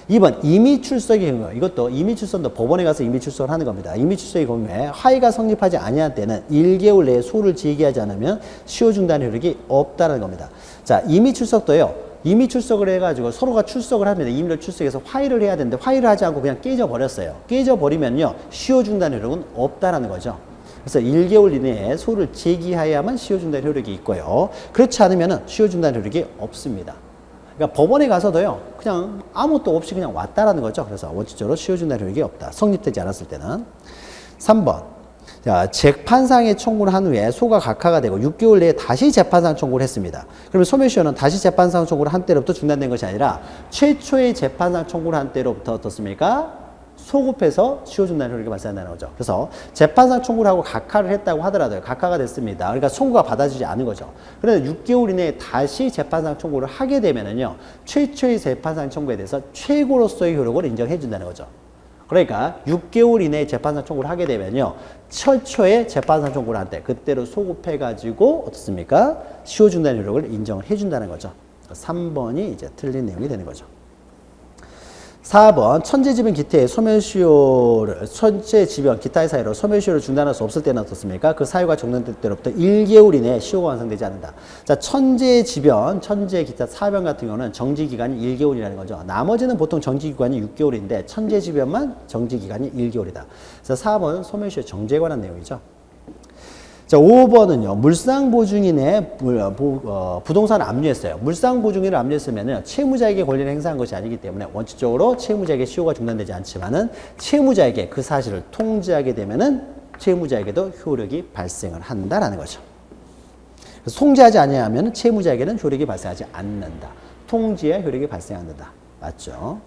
2번 임의 출석의 경우. 이것도 임의 출석도 법원에 가서 임의 출석을 하는 겁니다. 임의 출석의 경우에 하위가 성립하지 아니한 때는 1개월 내에 소를 제기하지 않으면 시효 중단 효력이 없다는 겁니다. 자, 임의 출석도요. 임의 출석을 해가지고 서로가 출석을 합니다. 임의를 출석해서 화의를 해야 되는데 화의를 하지 않고 그냥 깨져버렸어요. 깨져버리면요. 시효 중단 효력은 없다라는 거죠. 그래서 1개월 이내에 소를 제기해야만 시효 중단 효력이 있고요. 그렇지 않으면 시효 중단 효력이 없습니다. 그러니까 법원에 가서도요, 그냥 아무것도 없이 그냥 왔다라는 거죠. 그래서 원칙적으로 시효 중단 효력이 없다. 성립되지 않았을 때는. 3번. 자, 재판상에 청구를 한 후에 소가 각하가 되고 6개월 내에 다시 재판상 청구를 했습니다. 그러면 소멸시효는 다시 재판상 청구를 한 때로부터 중단된 것이 아니라 최초의 재판상 청구를 한 때로부터 어떻습니까? 소급해서 시효 중단 효력이 발생한다는 거죠. 그래서 재판상 청구를 하고 각하를 했다고 하더라도요. 각하가 됐습니다. 그러니까 청구가 받아지지 않은 거죠. 그런데 6개월 이내에 다시 재판상 청구를 하게 되면은요. 최초의 재판상 청구에 대해서 최고로서의 효력을 인정해 준다는 거죠. 그러니까 6개월 이내에 재판상 청구를 하게 되면요. 최초의 재판상 청구를 한 때 그때로 소급해 가지고 어떻습니까? 시효 중단 효력을 인정을 해 준다는 거죠. 3번이 이제 틀린 내용이 되는 거죠. 4번 천재지변 기타의 소멸시효를 천재지변 기타의 사유로 소멸시효를 중단할 수 없을 때는 어떻습니까? 그 사유가 종료될 때로부터 1개월 이내에 시효가 완성되지 않는다. 자, 천재지변, 천재기타 사변 같은 경우는 정지기간이 1개월이라는 거죠. 나머지는 보통 정지기간이 6개월인데 천재지변만 정지기간이 1개월이다. 그래서 4번은 소멸시효 정지에 관한 내용이죠. 자, 5번은요, 물상보증인의 부동산을 압류했어요. 물상보증인을 압류했으면 채무자에게 권리를 행사한 것이 아니기 때문에 원칙적으로 채무자에게 시효가 중단되지 않지만은 채무자에게 그 사실을 통지하게 되면은 채무자에게도 효력이 발생을 한다라는 거죠. 그래서 통지하지 아니하면 채무자에게는 효력이 발생하지 않는다. 통지에 효력이 발생한다. 맞죠?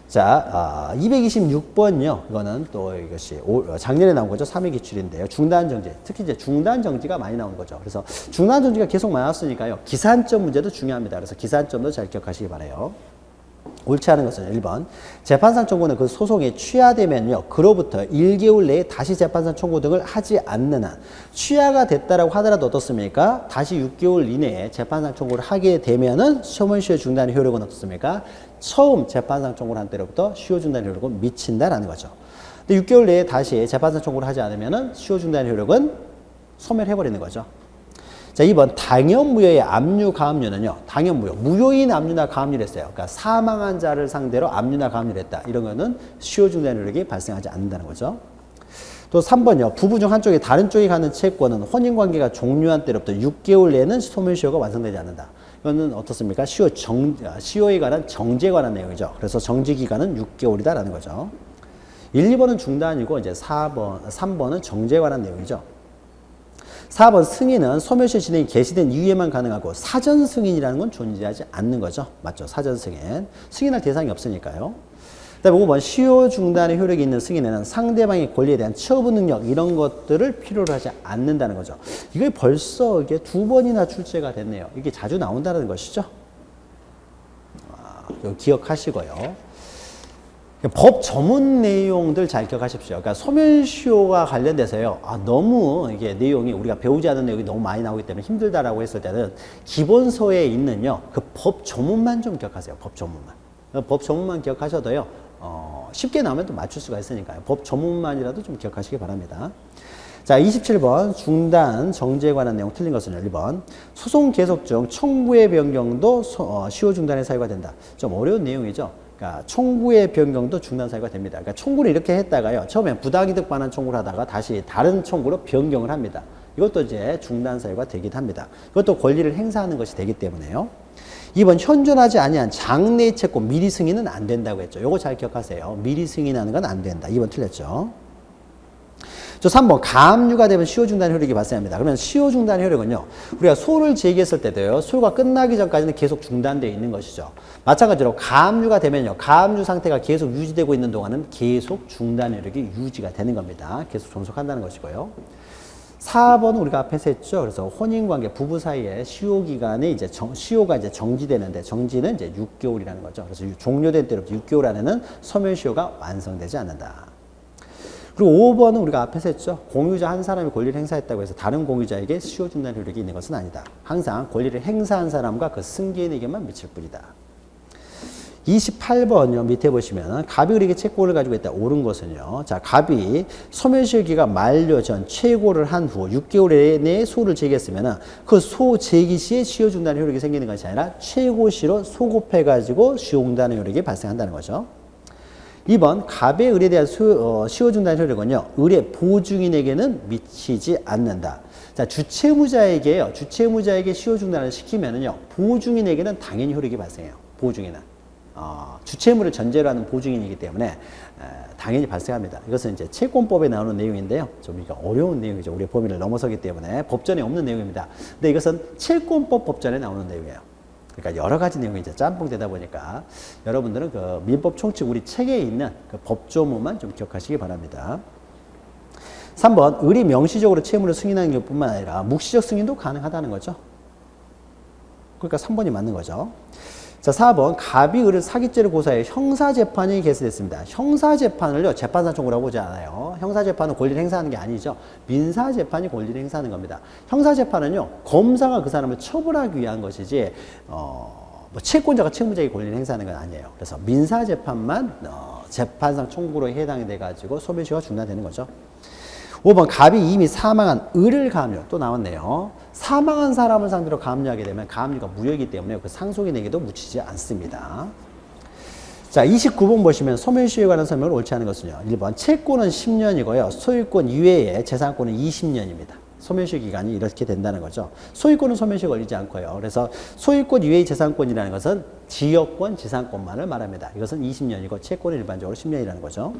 자, 226번요. 이거는 또 이것이 작년에 나온 거죠. 3회 기출인데요. 중단정지. 특히 이제 중단정지가 많이 나오는 거죠. 그래서 중단정지가 계속 나왔으니까요. 기산점 문제도 중요합니다. 그래서 기산점도 잘 기억하시기 바라요. 옳지 않은 것은 1번. 재판상 청구는 그 소송에 취하되면요. 그로부터 1개월 내에 다시 재판상 청구 등을 하지 않는 한 취하가 됐다라고 하더라도 어떻습니까? 다시 6개월 이내에 재판상 청구를 하게 되면은 소멸시효 중단의 효력은 어떻습니까? 처음 재판상 청구를 한 때로부터 시효 중단 효력은 미친다라는 거죠. 근데 6개월 내에 다시 재판상 청구를 하지 않으면은 시효 중단 효력은 소멸해버리는 거죠. 자, 2번 당연무효의 압류 가압류는요. 당연무효. 무효인 압류나 가압류를 했어요. 그러니까 사망한 자를 상대로 압류나 가압류를 했다. 이런 거는 시효 중단 효력이 발생하지 않는다는 거죠. 또 3번요. 부부 중 한쪽이 다른 쪽이 갖는 채권은 혼인관계가 종료한 때로부터 6개월 내에는 소멸시효가 완성되지 않는다. 이거는 어떻습니까? 시효에 관한 정지에 관한 내용이죠. 그래서 정지기간은 6개월이다라는 거죠. 1, 2번은 중단이고 이제 3번은 정지에 관한 내용이죠. 4번 승인은 소멸시효 진행이 개시된 이후에만 가능하고 사전 승인이라는 건 존재하지 않는 거죠. 맞죠? 사전 승인. 승인할 대상이 없으니까요. 그다음에 5번 시효 중단의 효력이 있는 승인에는 상대방의 권리에 대한 처분 능력 이런 것들을 필요로 하지 않는다는 거죠. 이게 벌써 이게 2번이나 출제가 됐네요. 이게 자주 나온다는 것이죠. 이거 기억하시고요. 법 전문 내용들 잘 기억하십시오. 그러니까 소멸시효가 관련돼서요. 너무 이게 내용이 우리가 배우지 않은 내용이 너무 많이 나오기 때문에 힘들다라고 했을 때는 기본서에 있는요. 그 법 조문만 좀 기억하세요. 법 조문만. 법 조문만 기억하셔도요. 쉽게 나오면 또 맞출 수가 있으니까요. 법 조문만이라도 좀 기억하시기 바랍니다. 자, 27번 중단 정지에 관한 내용 틀린 것은요. 1번 소송 계속 중 청구의 변경도 시효 중단의 사유가 된다. 좀 어려운 내용이죠. 그러니까 청구의 변경도 중단 사유가 됩니다. 그러니까 청구를 이렇게 했다가요. 처음에 부당이득 반환 청구를 하다가 다시 다른 청구로 변경을 합니다. 이것도 이제 중단 사유가 되기도 합니다. 이것도 권리를 행사하는 것이 되기 때문에요. 2번 현존하지 아니한 장래의 채권 미리 승인은 안 된다고 했죠. 요거 잘 기억하세요. 미리 승인하는 건 안 된다. 2번 틀렸죠. 저 3번 가압류가 되면 시효 중단 효력이 발생합니다. 그러면 시효 중단 효력은요. 우리가 소를 제기했을 때도요. 소가 끝나기 전까지는 계속 중단되어 있는 것이죠. 마찬가지로 가압류가 되면요. 가압류 상태가 계속 유지되고 있는 동안은 계속 중단 효력이 유지가 되는 겁니다. 계속 존속한다는 것이고요. 4번은 우리가 앞에서 했죠. 그래서 혼인관계 부부 사이에 시효 기간에 이제 시효가 이제 정지되는데 정지는 이제 6개월이라는 거죠. 그래서 종료된 때로부터 6개월 안에는 소멸시효가 완성되지 않는다. 그리고 5번은 우리가 앞에서 했죠. 공유자 한 사람이 권리를 행사했다고 해서 다른 공유자에게 시효 중단 효력이 있는 것은 아니다. 항상 권리를 행사한 사람과 그 승계인에게만 미칠 뿐이다. 28번요. 밑에 보시면 갑이 을에게 채권을 가지고 있다. 옳은 것은요. 자, 갑이 소멸시효 기간 만료 전 최고를 한 후 6개월 내에 소를 제기했으면 그 소 제기 시에 시효 중단 효력이 생기는 것이 아니라 최고 시로 소급해 가지고 시효 중단 효력이 발생한다는 거죠. 2번 갑의 을에 대한 시효 중단 효력은요. 을의 보증인에게는 미치지 않는다. 자, 주채무자에게요. 주채무자에게 시효 중단을 시키면은요. 보증인에게는 당연히 효력이 발생해요. 보증인은. 주채무를 전제로 하는 보증인이기 때문에 당연히 발생합니다. 이것은 이제 채권법에 나오는 내용인데요. 좀 이거 어려운 내용이죠. 우리의 범위를 넘어서기 때문에 법전에 없는 내용입니다. 근데 이것은 채권법 법전에 나오는 내용이에요. 그러니까 여러 가지 내용이 이제 짬뽕 되다 보니까 여러분들은 그 민법 총칙 우리 책에 있는 그 법조문만 좀 기억하시기 바랍니다. 3번 을이 명시적으로 채무를 승인하는 것뿐만 아니라 묵시적 승인도 가능하다는 거죠. 그러니까 3번이 맞는 거죠. 자, 4번 갑이 을을 사기죄를 고사해 형사재판이 개시됐습니다. 형사재판을요 재판사 청구라고 보지 않아요. 형사재판은 권리를 행사하는 게 아니죠. 민사재판이 권리를 행사하는 겁니다. 형사재판은요 검사가 그 사람을 처벌하기 위한 것이지 뭐 채권자가 채무자에게 권리를 행사하는 건 아니에요. 그래서 민사재판만 재판상 청구로 해당이 돼가지고 소멸시효가 중단되는 거죠. 5번 갑이 이미 사망한 을을 가압류 또 나왔네요. 사망한 사람을 상대로 가압류하게 되면 가압류가 무효이기 때문에 그 상속인에게도 묻히지 않습니다. 자, 29번 보시면 소멸시효에 관한 설명을 옳지 않은 것은요. 1번 채권은 10년이고요. 소유권 이외에 재산권은 20년입니다. 소멸시효 기간이 이렇게 된다는 거죠. 소유권은 소멸시효 걸리지 않고요. 그래서 소유권 이외의 재산권이라는 것은 지역권, 지상권만을 말합니다. 이것은 20년이고 채권은 일반적으로 10년이라는 거죠.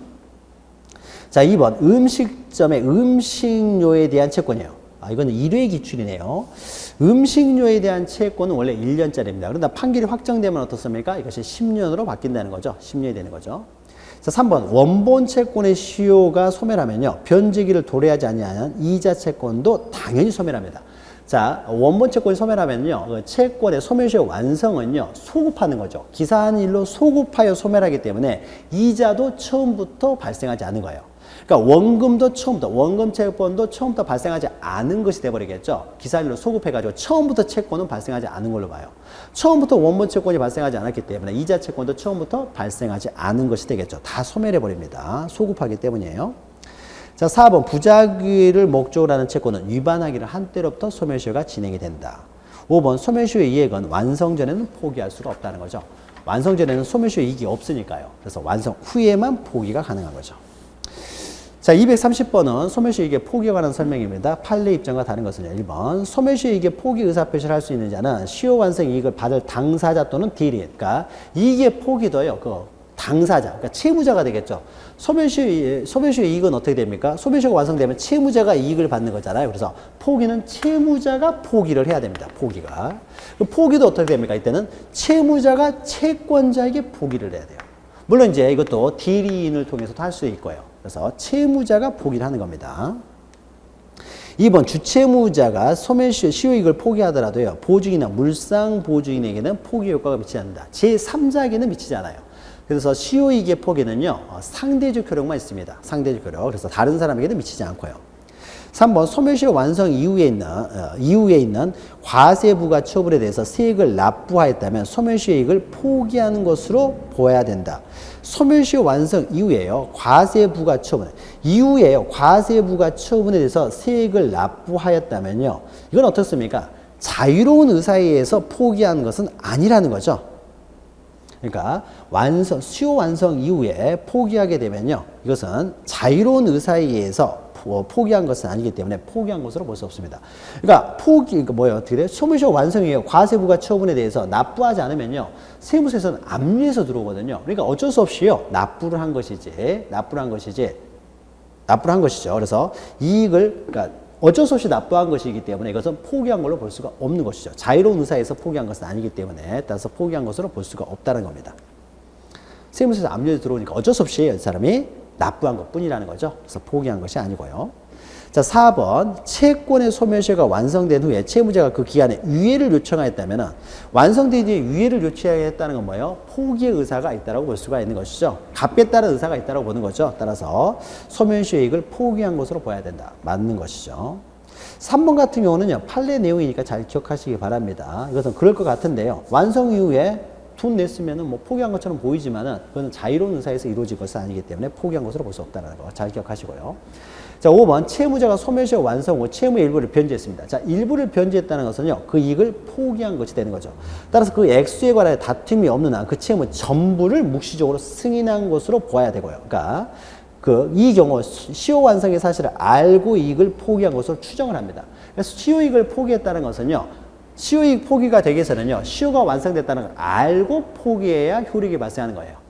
자, 2번 음식점의 음식료에 대한 채권이에요. 이거는 1회 기출이네요. 음식료에 대한 채권은 원래 1년짜리입니다. 그러나 판결이 확정되면 어떻습니까? 이것이 10년으로 바뀐다는 거죠. 10년이 되는 거죠. 자, 3번 원본 채권의 시효가 소멸하면요. 변제기를 도래하지 아니하는 이자 채권도 당연히 소멸합니다. 자, 원본 채권이 소멸하면요. 그 채권의 소멸시효 완성은요. 소급하는 거죠. 기사한 일로 소급하여 소멸하기 때문에 이자도 처음부터 발생하지 않은 거예요. 그러니까 원금도 처음부터 원금 채권도 처음부터 발생하지 않은 것이 돼버리겠죠. 기사일로 소급해가지고 처음부터 채권은 발생하지 않은 걸로 봐요. 처음부터 원본 채권이 발생하지 않았기 때문에 이자 채권도 처음부터 발생하지 않은 것이 되겠죠. 다 소멸해버립니다. 소급하기 때문이에요. 자, 4번 부작위를 목적으로 하는 채권은 위반하기를 한 때로부터 소멸시효가 진행이 된다. 5번 소멸시효의 이익은 완성 전에는 포기할 수가 없다는 거죠. 완성 전에는 소멸시효의 이익이 없으니까요. 그래서 완성 후에만 포기가 가능한 거죠. 자, 230번은 소멸시효이익의 포기에 관한 설명입니다. 판례 입장과 다른 것은요. 1번 소멸시효이익의 포기 의사표시를 할 수 있는 자는 시효 완성 이익을 받을 당사자 또는 대리인. 그러니까 이익의 포기도요. 그 당사자, 그러니까 채무자가 되겠죠. 소멸시효 이익은 어떻게 됩니까? 소멸시효가 완성되면 채무자가 이익을 받는 거잖아요. 그래서 포기는 채무자가 포기를 해야 됩니다. 포기가. 포기도 어떻게 됩니까? 이때는 채무자가 채권자에게 포기를 해야 돼요. 물론 이제 이것도 대리인을 통해서도 할 수 있고요. 그래서 채무자가 포기를 하는 겁니다. 2번 주채무자가 소멸시효이익을 포기하더라도요. 보증이나 물상 보증인에게는 포기 효과가 미치지 않는다. 제3자에게는 미치지 않아요. 그래서 시효이익의 포기는요. 상대적 효력만 있습니다. 상대적 효력. 그래서 다른 사람에게는 미치지 않고요. 3번 소멸시효 완성 이후에 있는 과세부가 처분에 대해서 세액을 납부하였다면 소멸시효이익을 포기하는 것으로 보아야 된다. 소멸시효 완성 이후에요. 과세부가 처분. 이후에요. 과세부가 처분에 대해서 세액을 납부하였다면요. 이건 어떻습니까? 자유로운 의사에 의해서 포기하는 것은 아니라는 거죠. 그러니까 시효 완성 이후에 포기하게 되면요. 이것은 자유로운 의사에 의해서 포기한 것은 아니기 때문에 포기한 것으로 볼 수 없습니다. 그러니까 어떻게 돼요? 소멸시효 완성 이후에 과세부가 처분에 대해서 납부하지 않으면요. 세무서에서는 압류해서 들어오거든요. 그러니까 어쩔 수 없이요. 납부를 한 것이죠. 그래서 이익을, 그러니까 어쩔 수 없이 납부한 것이기 때문에 이것은 포기한 걸로 볼 수가 없는 것이죠. 자유로운 의사에서 포기한 것은 아니기 때문에 따라서 포기한 것으로 볼 수가 없다는 겁니다. 세무서에서 압류해서 들어오니까 어쩔 수 없이 이 사람이 납부한 것 뿐이라는 거죠. 그래서 포기한 것이 아니고요. 자, 4번 채권의 소멸시효가 완성된 후에 채무자가 그 기간에 유예를 요청하였다면 완성된 뒤에 유예를 요청하였다는 건 뭐예요? 포기의 의사가 있다고 볼 수가 있는 것이죠. 갚겠다는 의사가 있다고 보는 거죠. 따라서 소멸시효이익을 포기한 것으로 봐야 된다. 맞는 것이죠. 3번 같은 경우는요. 판례 내용이니까 잘 기억하시기 바랍니다. 이것은 그럴 것 같은데요. 완성 이후에 돈 냈으면은 뭐 포기한 것처럼 보이지만은 그건 자유로운 의사에서 이루어질 것은 아니기 때문에 포기한 것으로 볼 수 없다는 거 잘 기억하시고요. 자, 5번 채무자가 소멸시효 완성 후 채무의 일부를 변제했습니다. 자, 일부를 변제했다는 것은요. 그 이익을 포기한 것이 되는 거죠. 따라서 그 액수에 관해 다툼이 없는 한 그 채무 전부를 묵시적으로 승인한 것으로 보아야 되고요. 그러니까 이 경우 시효 완성의 사실을 알고 이익을 포기한 것으로 추정을 합니다. 그래서 시효이익을 포기했다는 것은요. 시효이익 포기가 되기 위해서는요. 시효가 완성됐다는 걸 알고 포기해야 효력이 발생하는 거예요.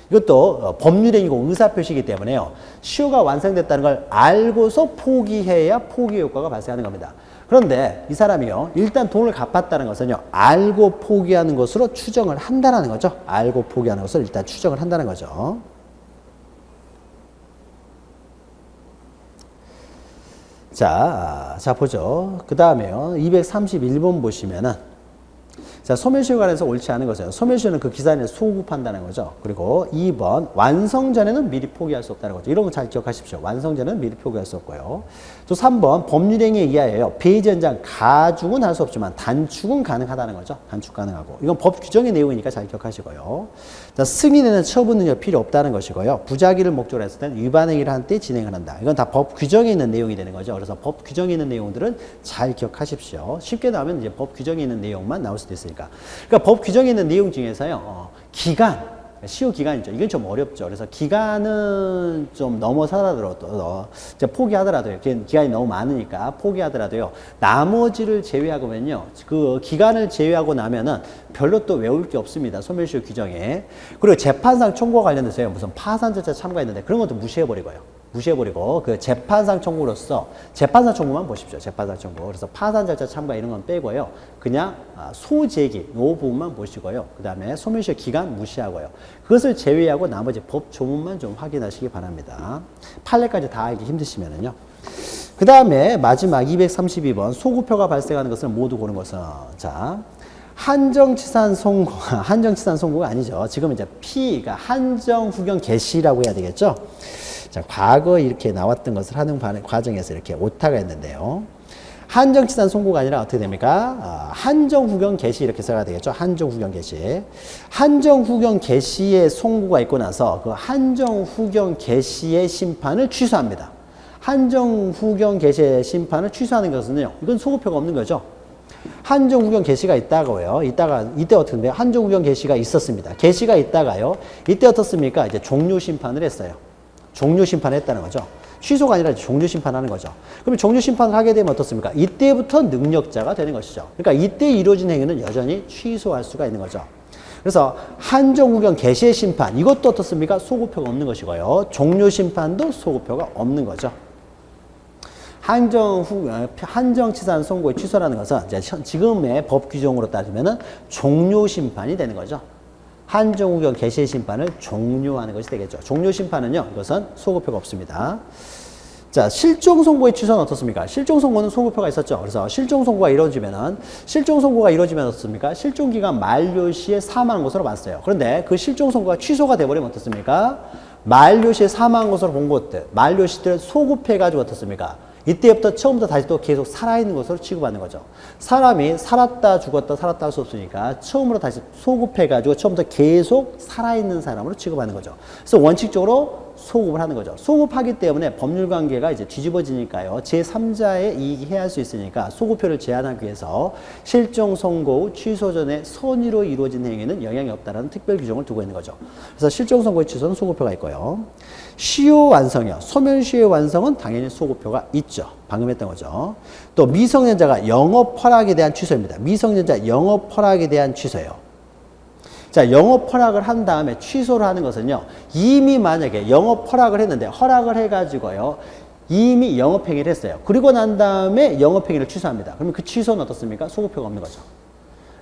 이것도 법률행위고 의사표시이기 때문에요. 시효가 완성됐다는 걸 알고서 포기해야 포기 효과가 발생하는 겁니다. 그런데 이 사람이요. 일단 돈을 갚았다는 것은요. 알고 포기하는 것으로 추정을 한다는 거죠. 알고 포기하는 것을 일단 추정을 한다는 거죠. 자, 보죠. 그 다음에요. 231번 보시면은, 자, 소멸시효에 관해서 옳지 않은 것은, 소멸시효는 그 기산을 소급한다는 거죠. 그리고 2번, 완성 전에는 미리 포기할 수 없다는 거죠. 이런 거 잘 기억하십시오. 완성 전에는 미리 포기할 수 없고요. 또 3번, 법률행위에 의하여 폐지연장 가중은 할 수 없지만 단축은 가능하다는 거죠. 단축 가능하고. 이건 법 규정의 내용이니까 잘 기억하시고요. 자, 승인에는 처분은 필요 없다는 것이고요. 부작위를 목적으로 했을 때는 위반행위를 한 때 진행을 한다. 이건 다 법 규정에 있는 내용이 되는 거죠. 그래서 법 규정에 있는 내용들은 잘 기억하십시오. 쉽게 나오면 이제 법 규정에 있는 내용만 나올 수도 있으니까. 그러니까 법 규정에 있는 내용 중에서요. 기간. 시효 기간이죠. 이건 좀 어렵죠. 그래서 기간은 좀 넘어서더라도 포기하더라도요. 기간이 너무 많으니까 포기하더라도요. 나머지를 제외하고면요. 그 기간을 제외하고 나면은 별로 또 외울 게 없습니다. 소멸시효 규정에. 그리고 재판상 청구와 관련돼서요. 무슨 파산 절차 참가했는데 그런 것도 무시해버리고요. 그 재판상 청구로서 재판상 청구만 보십시오. 재판상 청구. 그래서 파산 절차 참가 이런 건 빼고요. 그냥 소재기 이 부분만 보시고요. 그 다음에 소멸시효 기간 무시하고요. 그것을 제외하고 나머지 법 조문만 좀 확인하시기 바랍니다. 판례까지 다 알기 힘드시면은요. 그 다음에 마지막 232번 소구표가 발생하는 것을 모두 고른 것은 자. 한정치산 송고가 아니죠. 지금 이제 P가 한정후경 개시라고 해야 되겠죠. 자, 과거 이렇게 나왔던 것을 하는 과정에서 이렇게 오타가 있는데요. 한정치산 송고가 아니라 어떻게 됩니까? 한정후경 개시 이렇게 써야 되겠죠. 한정후경 개시. 한정후경 개시의 송고가 있고 나서 그 한정후경 개시의 심판을 취소합니다. 한정후경 개시의 심판을 취소하는 것은요. 이건 소급표가 없는 거죠. 한정후경 개시가 있다고요. 이때 어떻게 한정후경 개시가 있었습니다. 개시가 있다가요. 이때 어떻습니까? 이제 종료 심판을 했어요. 종료 심판을 했다는 거죠. 취소가 아니라 종료 심판하는 거죠. 그러면 종료 심판을 하게 되면 어떻습니까? 이때부터 능력자가 되는 것이죠. 그러니까 이때 이루어진 행위는 여전히 취소할 수가 있는 거죠. 그래서 한정후경 개시의 심판 이것도 어떻습니까? 소급표가 없는 것이고요. 종료 심판도 소급표가 없는 거죠. 한정치산 송고의 취소라는 것은 이제 지금의 법 규정으로 따지면은 종료 심판이 되는 거죠. 한정후경 개시의 심판을 종료하는 것이 되겠죠. 종료 심판은요, 이것은 소급표가 없습니다. 자, 실종 선고의 취소는 어떻습니까? 실종 선고는 소급표가 있었죠. 그래서 실종 선고가 이루어지면 어떻습니까? 실종 기간 만료 시에 사망한 것으로 봤어요. 그런데 그 실종 선고가 취소가 돼버리면 어떻습니까? 만료 시에 사망한 것으로 본 것들, 만료 시를 소급해가지고 어떻습니까? 이때부터 처음부터 다시 또 계속 살아있는 것으로 취급하는 거죠. 사람이 살았다 죽었다 살았다 할 수 없으니까 처음으로 다시 소급해가지고 처음부터 계속 살아있는 사람으로 취급하는 거죠. 그래서 원칙적으로 소급을 하는 거죠. 소급하기 때문에 법률 관계가 이제 뒤집어지니까요. 제3자의 이익이 해할 수 있으니까 소급표를 제한하기 위해서 실종 선고 후 취소 전에 선의로 이루어진 행위는 영향이 없다라는 특별 규정을 두고 있는 거죠. 그래서 실종 선고의 취소는 소급표가 있고요. 시효 완성이요. 소멸 시효 완성은 당연히 소급표가 있죠. 방금 했던 거죠. 또 미성년자가 영업 허락에 대한 취소입니다. 미성년자 영업 허락에 대한 취소예요. 자, 영업 허락을 한 다음에 취소를 하는 것은요. 이미 만약에 영업 허락을 했는데 허락을 해가지고요. 이미 영업행위를 했어요. 그리고 난 다음에 영업행위를 취소합니다. 그러면 그 취소는 어떻습니까? 소급표가 없는 거죠.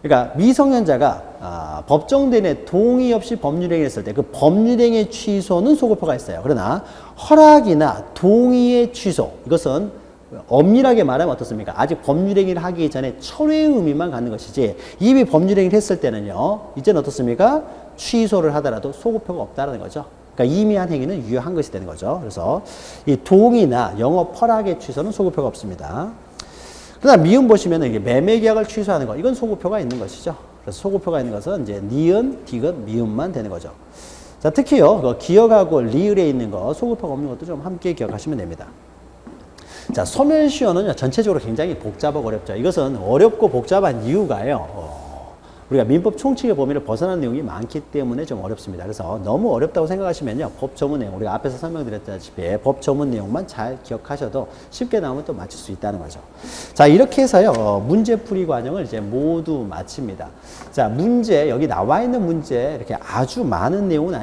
그러니까 미성년자가 법정대리인의 동의 없이 법률행위를 했을 때 그 법률행위 취소는 소급표가 있어요. 그러나 허락이나 동의의 취소 이것은 엄밀하게 말하면 어떻습니까? 아직 법률행위를 하기 전에 철회의 의미만 갖는 것이지 이미 법률행위를 했을 때는요. 이제는 어떻습니까? 취소를 하더라도 소급표가 없다는 거죠. 그러니까 이미 한 행위는 유효한 것이 되는 거죠. 그래서 이 동의나 영업 허락의 취소는 소급표가 없습니다. 그다음 미음 보시면 이게 매매 계약을 취소하는 거 이건 소급표가 있는 것이죠. 그래서 소급표가 있는 것은 이제 니은, 디귿, 미음만 되는 거죠. 자, 특히요. 그 기역하고 리을에 있는 거 소급표가 없는 것도 좀 함께 기억하시면 됩니다. 자, 소멸시효는요, 전체적으로 굉장히 복잡하고 어렵죠. 이것은 어렵고 복잡한 이유가요, 우리가 민법 총칙의 범위를 벗어난 내용이 많기 때문에 좀 어렵습니다. 그래서 너무 어렵다고 생각하시면요, 법 전문 내용, 우리가 앞에서 설명드렸다시피 법 전문 내용만 잘 기억하셔도 쉽게 나오면 또 맞출 수 있다는 거죠. 자, 이렇게 해서요, 문제풀이 과정을 이제 모두 마칩니다. 자, 문제, 여기 나와 있는 문제, 이렇게 아주 많은 내용은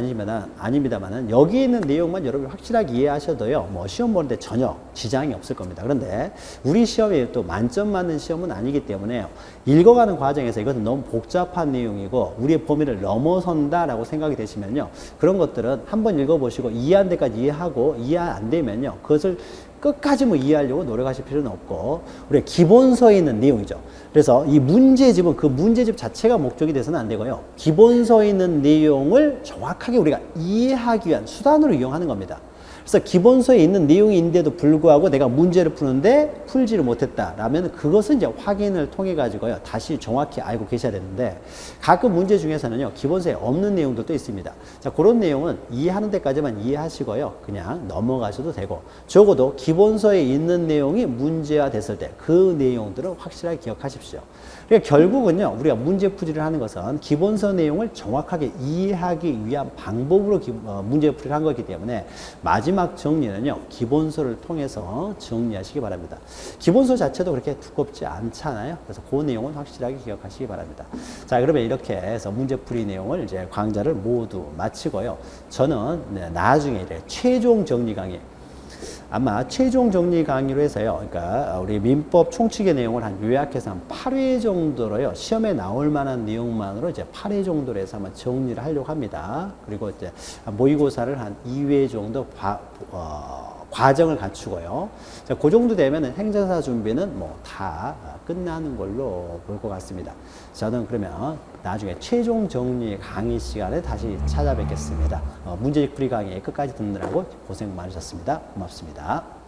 아닙니다만은, 여기 있는 내용만 여러분이 확실하게 이해하셔도요, 뭐, 시험 보는데 전혀 지장이 없을 겁니다. 그런데, 우리 시험이 또 만점 맞는 시험은 아니기 때문에, 읽어가는 과정에서 이것은 너무 복잡한 내용이고 우리의 범위를 넘어선다라고 생각이 되시면요. 그런 것들은 한번 읽어보시고 이해한 데까지 이해하고 이해 안 되면요. 그것을 끝까지 뭐 이해하려고 노력하실 필요는 없고 우리의 기본서에 있는 내용이죠. 그래서 이 문제집은 그 문제집 자체가 목적이 돼서는 안 되고요. 기본서에 있는 내용을 정확하게 우리가 이해하기 위한 수단으로 이용하는 겁니다. 그래서 기본서에 있는 내용인데도 불구하고 내가 문제를 푸는데 풀지를 못했다라면 그것은 이제 확인을 통해 가지고요. 다시 정확히 알고 계셔야 되는데 가끔 문제 중에서는요. 기본서에 없는 내용들도 있습니다. 자, 그런 내용은 이해하는 데까지만 이해하시고요. 그냥 넘어가셔도 되고 적어도 기본서에 있는 내용이 문제화 됐을 때 그 내용들은 확실하게 기억하십시오. 그러니까 결국은요. 우리가 문제풀이를 하는 것은 기본서 내용을 정확하게 이해하기 위한 방법으로 문제풀이를 한 거기 때문에 마지막 정리는요. 기본서를 통해서 정리하시기 바랍니다. 기본서 자체도 그렇게 두껍지 않잖아요. 그래서 그 내용은 확실하게 기억하시기 바랍니다. 자, 그러면 이렇게 해서 문제풀이 내용을 이제 강좌를 모두 마치고요. 저는 나중에 이제 최종 정리 강의 아마 최종 정리 강의로 해서요. 그러니까 우리 민법 총칙의 내용을 한 요약해서 한 8회 정도로요. 시험에 나올 만한 내용만으로 이제 8회 정도로 해서 한번 정리를 하려고 합니다. 그리고 이제 모의고사를 한 2회 정도 과정을 갖추고요. 자, 그 정도 되면은 행정사 준비는 뭐 다 끝나는 걸로 볼 것 같습니다. 저는 그러면 나중에 최종 정리 강의 시간에 다시 찾아뵙겠습니다. 문제풀이 강의 끝까지 듣느라고 고생 많으셨습니다. 고맙습니다.